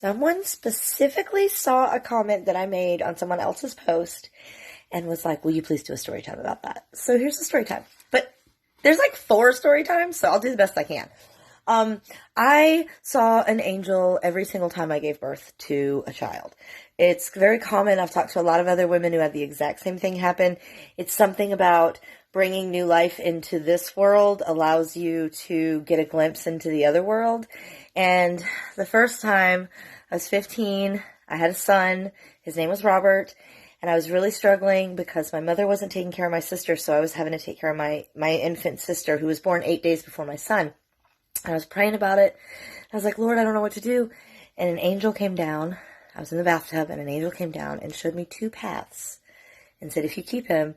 Someone specifically saw a comment that I made on someone else's post and was like, will you please do a story time about that? So here's the story time. But there's like 4 story times, so I'll do the best I can. I saw an angel every single time I gave birth to a child. It's very common. I've talked to a lot of other women who had the exact same thing happen. It's something about bringing new life into this world allows you to get a glimpse into the other world. And the first time I was 15, I had a son. His name was Robert. And I was really struggling because my mother wasn't taking care of my sister, so I was having to take care of my infant sister who was born 8 days before my son. And I was praying about it. I was like, Lord, I don't know what to do. And an angel came down. I was in the bathtub, and an angel came down and showed me 2 paths and said, if you keep him,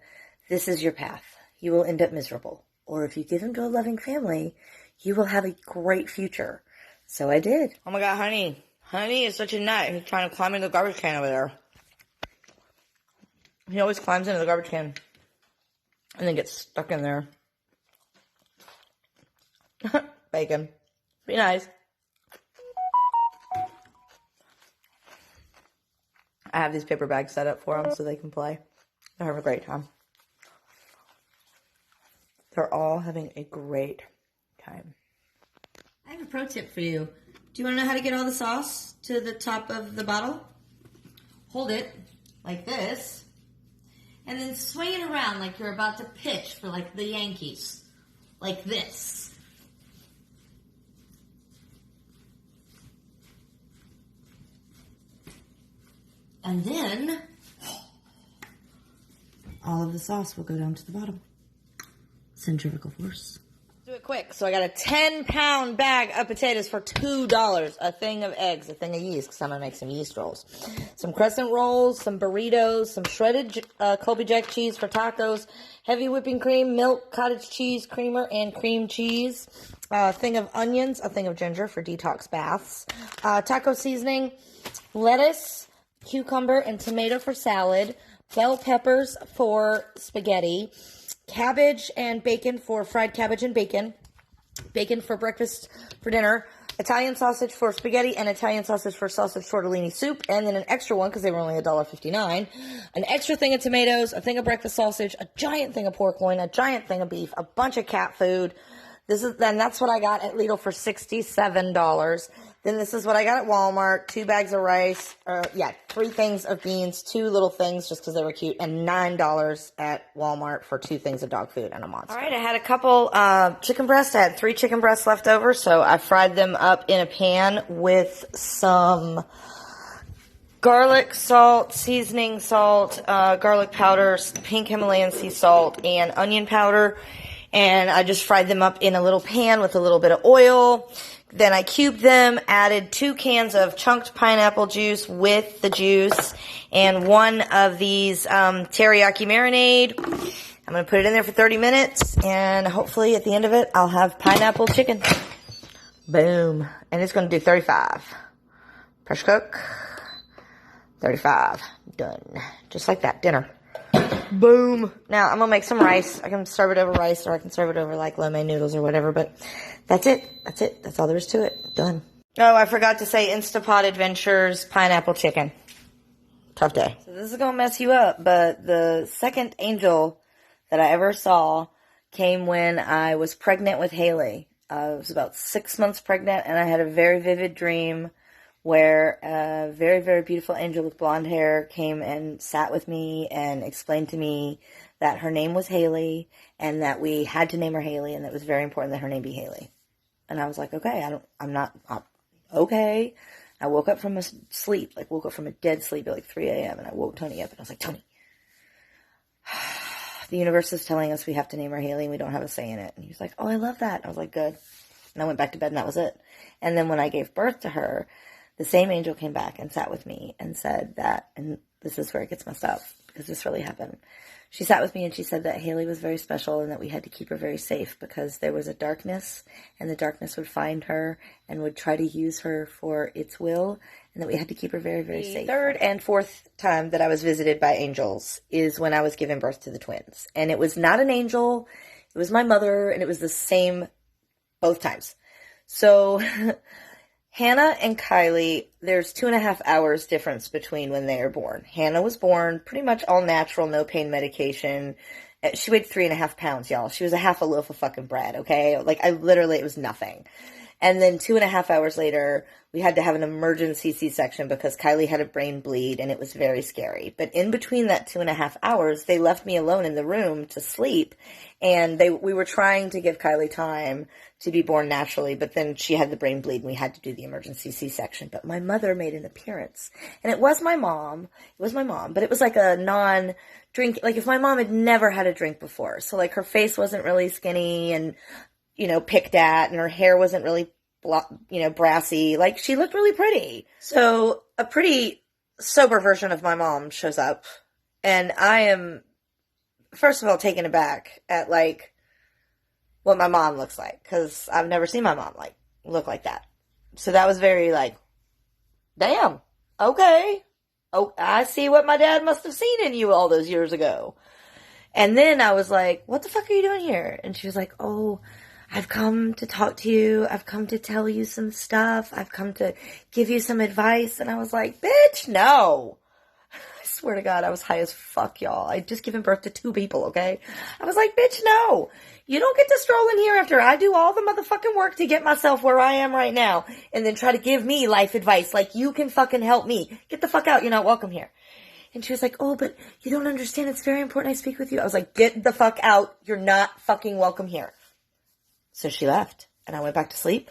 this is your path. You will end up miserable. Or if you give him to a loving family, you will have a great future. So I did. Oh my God, honey. Honey is such a nut. He's trying to climb into the garbage can over there. He always climbs into the garbage can and then gets stuck in there. Bacon. Be nice. I have these paper bags set up for them so they can play. They're having a great time. They're all having a great time. I have a pro tip for you. Do you want to know how to get all the sauce to the top of the bottle? Hold it like this. And then swing it around like you're about to pitch for like the Yankees. Like this. And then all of the sauce will go down to the bottom. Centrifugal force. Do it quick. So I got a 10-pound bag of potatoes for $2. A thing of eggs, a thing of yeast, because I'm going to make some yeast rolls. Some crescent rolls, some burritos, some shredded Colby Jack cheese for tacos, heavy whipping cream, milk, cottage cheese, creamer, and cream cheese. A thing of onions, a thing of ginger for detox baths. Taco seasoning, lettuce, cucumber, and tomato for salad. Bell peppers for spaghetti. Cabbage and bacon for fried cabbage and bacon. Bacon for breakfast, for dinner. Italian sausage for spaghetti and Italian sausage for sausage tortellini soup. And then an extra one, because they were only $1.59. An extra thing of tomatoes, a thing of breakfast sausage, a giant thing of pork loin, a giant thing of beef, a bunch of cat food. That's what I got at Lidl for $67. Then this is what I got at Walmart. 2 bags of rice. 3 things of beans. 2 little things just because they were cute. And $9 at Walmart for 2 things of dog food and a Monster. All right, I had a couple chicken breasts. I had 3 chicken breasts left over, so I fried them up in a pan with some garlic salt, seasoning salt, garlic powder, pink Himalayan sea salt, and onion powder. And I just fried them up in a little pan with a little bit of oil. Then I cubed them, added 2 cans of chunked pineapple juice with the juice, and 1 of these teriyaki marinade. I'm going to put it in there for 30 minutes, and hopefully at the end of it, I'll have pineapple chicken. Boom. And it's going to do 35. Pressure cook. 35. Done. Just like that. Dinner. Boom. Now, I'm going to make some rice. I can serve it over rice, or I can serve it over, like, lo mein noodles or whatever, but that's it. That's it. That's all there is to it. Done. Oh, I forgot to say Instapot Adventures pineapple chicken. Tough day. So this is going to mess you up, but the second angel that I ever saw came when I was pregnant with Haley. I was about 6 months pregnant, and I had a very vivid dream where a very, very beautiful angel with blonde hair came and sat with me and explained to me that her name was Haley and that we had to name her Haley and that it was very important that her name be Haley. And I was like, okay, okay. I woke up from a sleep, woke up from a dead sleep at 3 a.m. and I woke Tony up and I was like, Tony, the universe is telling us we have to name her Haley and we don't have a say in it. And he was like, oh, I love that. I was like, good. And I went back to bed and that was it. And then when I gave birth to her, the same angel came back and sat with me and said that, and this is where it gets messed up, because this really happened. She sat with me and she said that Haley was very special and that we had to keep her very safe because there was a darkness, and the darkness would find her and would try to use her for its will, and that we had to keep her very, very safe. The 3rd and 4th time that I was visited by angels is when I was giving birth to the twins. And it was not an angel, it was my mother, and it was the same both times. So Hannah and Kylie, there's 2.5 hours difference between when they are born. Hannah was born pretty much all natural, no pain medication. She weighed 3.5 pounds, y'all. She was a half a loaf of fucking bread, okay? Like, it was nothing. And then 2.5 hours later, we had to have an emergency C-section because Kylie had a brain bleed and it was very scary. But in between that 2.5 hours, they left me alone in the room to sleep. And we were trying to give Kylie time to be born naturally, but then she had the brain bleed and we had to do the emergency C-section. But my mother made an appearance. And it was my mom. But it was like a non-drink, like if my mom had never had a drink before. So like her face wasn't really skinny and, picked at, and her hair wasn't really, brassy. Like, she looked really pretty. So a pretty sober version of my mom shows up, and I am, first of all, taken aback at, like, what my mom looks like, because I've never seen my mom, look like that. So that was very, damn, okay. Oh, I see what my dad must have seen in you all those years ago. And then I was like, what the fuck are you doing here? And she was like, oh, I've come to talk to you. I've come to tell you some stuff. I've come to give you some advice. And I was like, bitch, no. I swear to God, I was high as fuck, y'all. I'd just given birth to 2 people, okay? I was like, bitch, no. You don't get to stroll in here after I do all the motherfucking work to get myself where I am right now and then try to give me life advice like you can fucking help me. Get the fuck out. You're not welcome here. And she was like, oh, but you don't understand. It's very important I speak with you. I was like, get the fuck out. You're not fucking welcome here. So she left, and I went back to sleep,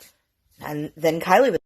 and then Kylie was